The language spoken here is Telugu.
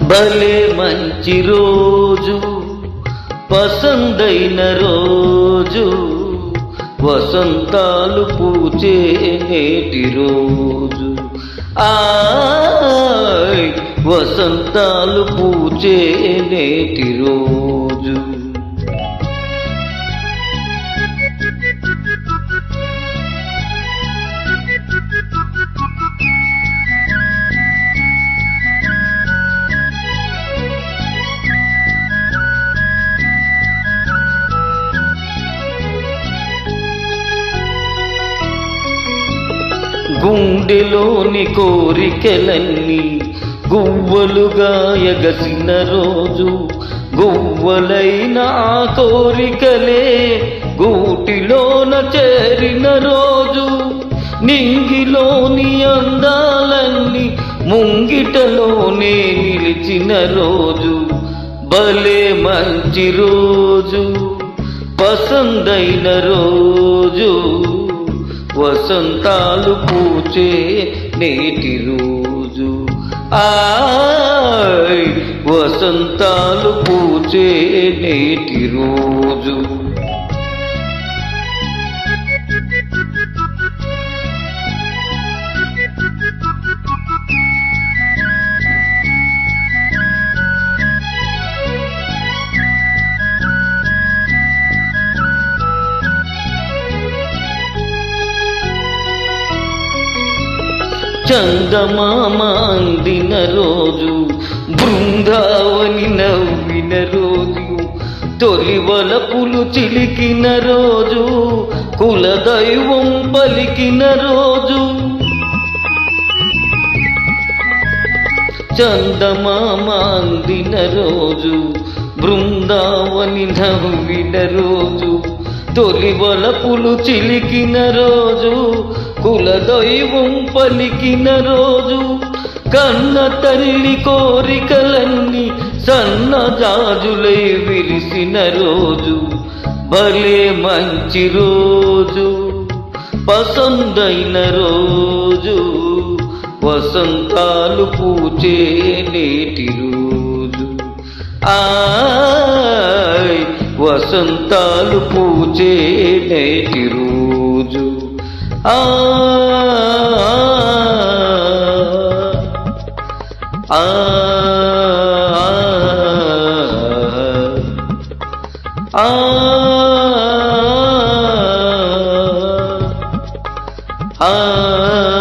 భలే మంచి రోజు, పసందైన రోజు, వసంతాలు పూచే నేటి రోజు. ఆయ్ వసంతాలు పూచే నేటి రోజు. గుండెలోని కోరికలన్నీ గువ్వలుగా ఎగసిన రోజు, గువ్వలైన ఆ కోరికలే గూటిలోన చేరిన రోజు. నింగిలోని అందాలన్నీ ముంగిటలోనే నిలిచిన రోజు. భలే మంచి రోజు, పసందైన రోజు, వసంతాలు పూచే నేటి రోజు. ఆయ్ వసంతాలు పూచే నేటి రోజు. చందమామ అందిన రోజు, బృందావని నవ్విన రోజు, తొలి వలపులు చిలికిన రోజు, కులదైవం పలికిన రోజు. చందమామ అందిన రోజు, బృందావని నవ్విన రోజు, తొలి వలపులు చిలికిన రోజు, కులదైవం పలికిన రోజు. కన్న తల్లి కోరికలన్నీ సన్నజాజులై విరిసిన రోజు. భలే మంచి రోజు, పసందైన రోజు, వసంతాలు పూచే నేటి రోజు. ఆయ్ వసంతాలు పూచే నేటి రోజు. ఆ ఆ ఆ ఆ